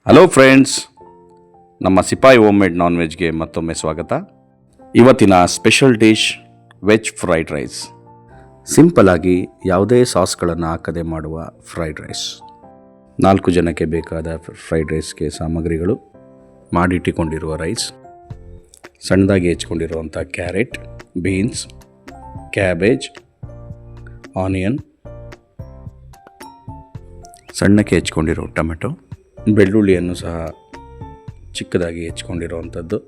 Hello friends, ನಮ್ಮ ಸಿಪಾಯಿ home made ನಾನ್ ವೆಜ್ಗೆ ಮತ್ತೊಮ್ಮೆ ಸ್ವಾಗತ. ಇವತ್ತಿನ special dish veg fried rice. Simple ಆಗಿ ಯಾವುದೇ ಸಾಸ್ಗಳನ್ನು ಹಾಕದೆ ಮಾಡುವ ಫ್ರೈಡ್ ರೈಸ್. 4 ಜನಕ್ಕೆ ಬೇಕಾದ ಫ್ರೈಡ್ ರೈಸ್ಗೆ ಸಾಮಗ್ರಿಗಳು: ಮಾಡಿಟ್ಟುಕೊಂಡಿರುವ ರೈಸ್, ಸಣ್ಣದಾಗಿ ಹೆಚ್ಕೊಂಡಿರುವಂಥ ಕ್ಯಾರೆಟ್, ಬೀನ್ಸ್, ಕ್ಯಾಬೇಜ್, ಆನಿಯನ್, ಸಣ್ಣಕ್ಕೆ ಹೆಚ್ಕೊಂಡಿರೋ ಟೊಮೆಟೊ, ಬೆಳ್ಳುಳ್ಳಿಯನ್ನು ಸಹ ಚಿಕ್ಕದಾಗಿ ಹೆಚ್ಕೊಂಡಿರುವಂಥದ್ದು,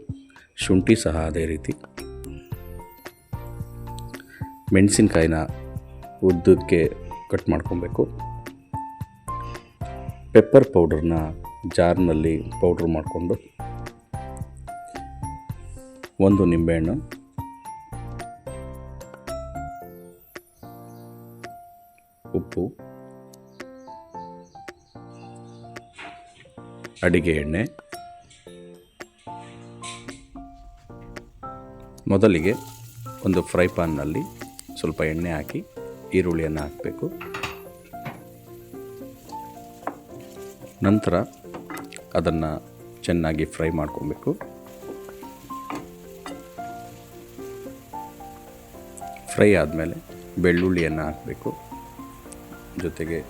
ಶುಂಠಿ ಸಹ ಅದೇ ರೀತಿ, ಮೆಣಸಿನ್ಕಾಯಿನ ಉದ್ದಕ್ಕೆ ಕಟ್ ಮಾಡ್ಕೊಬೇಕು, ಪೆಪ್ಪರ್ ಪೌಡ್ರನ್ನ ಜಾರ್ನಲ್ಲಿ ಪೌಡ್ರ್ ಮಾಡಿಕೊಂಡು, ಒಂದು ನಿಂಬೆಹಣ್ಣು, ಉಪ್ಪು, ಅಡಿಗೆ ಎಣ್ಣೆ. ಮೊದಲಿಗೆ ಒಂದು ಫ್ರೈ ಪ್ಯಾನ್ನಲ್ಲಿ ಸ್ವಲ್ಪ ಎಣ್ಣೆ ಹಾಕಿ ಈರುಳ್ಳಿಯನ್ನು ಹಾಕಬೇಕು. ನಂತರ ಅದನ್ನು ಚೆನ್ನಾಗಿ ಫ್ರೈ ಮಾಡ್ಕೊಬೇಕು. ಫ್ರೈ ಆದಮೇಲೆ ಬೆಳ್ಳುಳ್ಳಿಯನ್ನು ಹಾಕಬೇಕು. ಜೊತೆಗೆ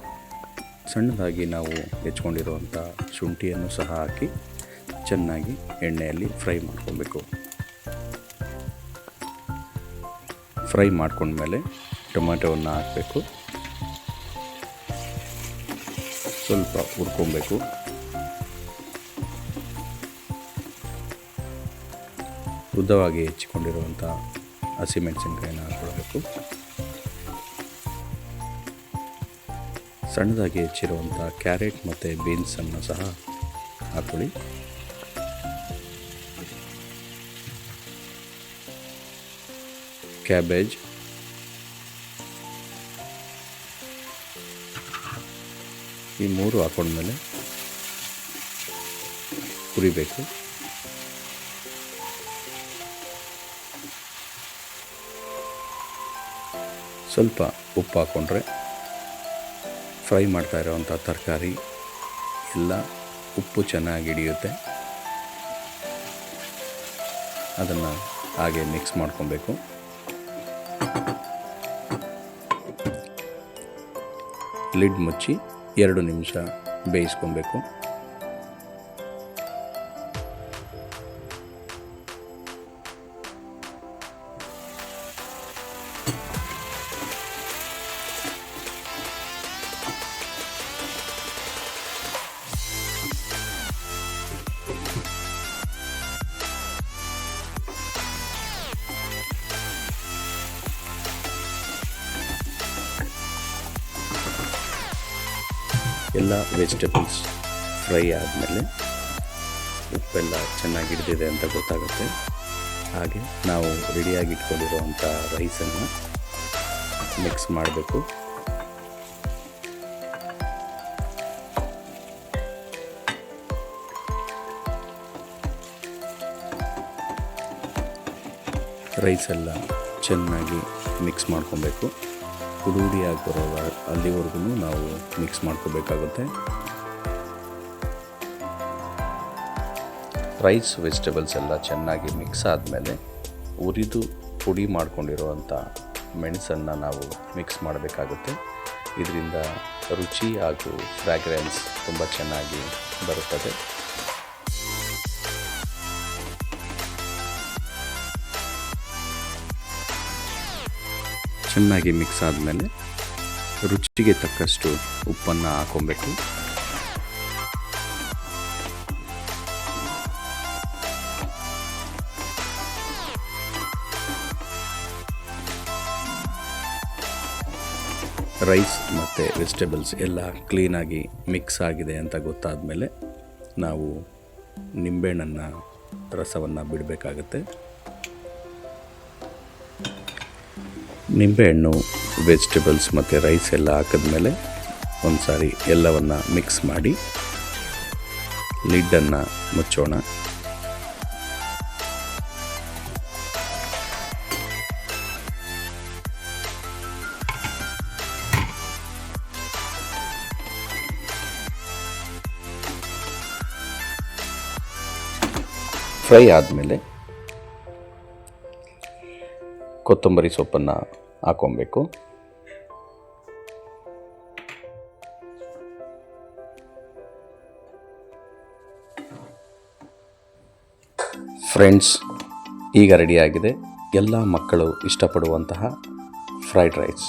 ಸಣ್ಣದಾಗಿ ನಾವು ಹೆಚ್ಕೊಂಡಿರುವಂಥ ಶುಂಠಿಯನ್ನು ಸಹ ಹಾಕಿ ಚೆನ್ನಾಗಿ ಎಣ್ಣೆಯಲ್ಲಿ ಫ್ರೈ ಮಾಡ್ಕೊಬೇಕು. ಫ್ರೈ ಮಾಡ್ಕೊಂಡ್ಮೇಲೆ ಟೊಮೆಟೊವನ್ನು ಹಾಕಬೇಕು. ಸ್ವಲ್ಪ ಹುರ್ಕೊಬೇಕು. ಉದ್ದವಾಗಿ ಹೆಚ್ಚಿಕೊಂಡಿರುವಂಥ ಹಸಿಮೆಣಸಿನ್ಕಾಯಿನ ಹಾಕ್ಕೊಳ್ಬೇಕು. ಸಣ್ಣದಾಗಿ ಹೆಚ್ಚಿರುವಂಥ ಕ್ಯಾರೆಟ್ ಮತ್ತು ಬೀನ್ಸನ್ನು ಸಹ ಹಾಕೊಳ್ಳಿ. ಕ್ಯಾಬೇಜ್, ಈ 3 ಹಾಕೊಂಡ್ಮೇಲೆ ಹುರಿಬೇಕು. ಸ್ವಲ್ಪ ಉಪ್ಪು ಹಾಕ್ಕೊಂಡ್ರೆ ಫ್ರೈ ಮಾಡ್ತಾ ಇರೋವಂಥ ತರಕಾರಿ ಎಲ್ಲ ಉಪ್ಪು ಚೆನ್ನಾಗಿ ಹಿಡಿಯುತ್ತೆ. ಅದನ್ನು ಹಾಗೆ ಮಿಕ್ಸ್ ಮಾಡ್ಕೊಬೇಕು. ಲಿಡ್ ಮುಚ್ಚಿ 2 ನಿಮಿಷ ಬೇಯಿಸ್ಕೊಬೇಕು. ಎಲ್ಲ ವೆಜಿಟೇಬಲ್ಸ್ ಫ್ರೈ ಆದಮೇಲೆ ಉಪ್ಪೆಲ್ಲ ಚೆನ್ನಾಗಿ ಹಿಡಿದಿದೆ ಅಂತ ಗೊತ್ತಾಗುತ್ತೆ. ಹಾಗೆ ನಾವು ರೆಡಿಯಾಗಿ ಇಟ್ಕೊಂಡಿರುವಂಥ ರೈಸನ್ನು ಮಿಕ್ಸ್ ಮಾಡಬೇಕು. ರೈಸೆಲ್ಲ ಚೆನ್ನಾಗಿ ಮಿಕ್ಸ್ ಮಾಡ್ಕೊಬೇಕು. ಹುಡುಡಿಯಾಗಿ ಬರೋ ಅಲ್ಲಿವರೆಗೂ ನಾವು ಮಿಕ್ಸ್ ಮಾಡ್ಕೋಬೇಕಾಗುತ್ತೆ. ರೈಸ್ ವೆಜಿಟೇಬಲ್ಸ್ ಎಲ್ಲ ಚೆನ್ನಾಗಿ ಮಿಕ್ಸ್ ಆದಮೇಲೆ ಹುರಿದು ಪುಡಿ ಮಾಡ್ಕೊಂಡಿರುವಂಥ ಮೆಣಸನ್ನು ನಾವು ಮಿಕ್ಸ್ ಮಾಡಬೇಕಾಗುತ್ತೆ. ಇದರಿಂದ ರುಚಿ ಹಾಗೂ ಫ್ರ್ಯಾಗ್ರೆನ್ಸ್ ತುಂಬ ಚೆನ್ನಾಗಿ ಬರುತ್ತದೆ. ಚೆನ್ನಾಗಿ ಮಿಕ್ಸ್ ಆದಮೇಲೆ ರುಚಿಗೆ ತಕ್ಕಷ್ಟು ಉಪ್ಪನ್ನು ಹಾಕ್ಕೊಬೇಕು. ರೈಸ್ ಮತ್ತು ವೆಜಿಟೇಬಲ್ಸ್ ಎಲ್ಲ ಕ್ಲೀನಾಗಿ ಮಿಕ್ಸ್ ಆಗಿದೆ ಅಂತ ಗೊತ್ತಾದ ಮೇಲೆ ನಾವು ನಿಂಬೆಹಣ್ಣನ್ನು ರಸವನ್ನು ಬಿಡಬೇಕಾಗತ್ತೆ. ನಿಂಬೆಹಣ್ಣು, ವೆಜಿಟೇಬಲ್ಸ್ ಮತ್ತು ರೈಸ್ ಎಲ್ಲ ಹಾಕಿದ್ಮೇಲೆ ಒಂದು ಸಾರಿ ಎಲ್ಲವನ್ನು ಮಿಕ್ಸ್ ಮಾಡಿ ಲಿಡ್ಡನ್ನು ಮುಚ್ಚೋಣ. ಫ್ರೈ ಆದಮೇಲೆ ಕೊತ್ತಂಬರಿ ಸೊಪ್ಪನ್ನು ಹಾಕ್ಕೊಬೇಕು. ಫ್ರೆಂಡ್ಸ್, ಈಗ ರೆಡಿಯಾಗಿದೆ ಎಲ್ಲ ಮಕ್ಕಳು ಇಷ್ಟಪಡುವಂತಹ ಫ್ರೈಡ್ ರೈಸ್.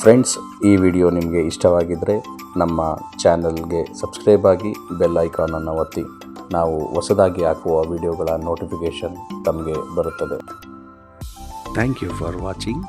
ಫ್ರೆಂಡ್ಸ್, ಈ ವಿಡಿಯೋ ನಿಮಗೆ ಇಷ್ಟವಾಗಿದ್ದರೆ ನಮ್ಮ ಚಾನಲ್ಗೆ ಸಬ್ಸ್ಕ್ರೈಬ್ ಆಗಿ ಬೆಲ್ ಐಕಾನನ್ನು ಒತ್ತಿ. ನಾವು ಹೊಸದಾಗಿ ಹಾಕುವ ವಿಡಿಯೋಗಳ ನೋಟಿಫಿಕೇಷನ್ ತಮಗೆ ಬರುತ್ತದೆ. Thank you for watching.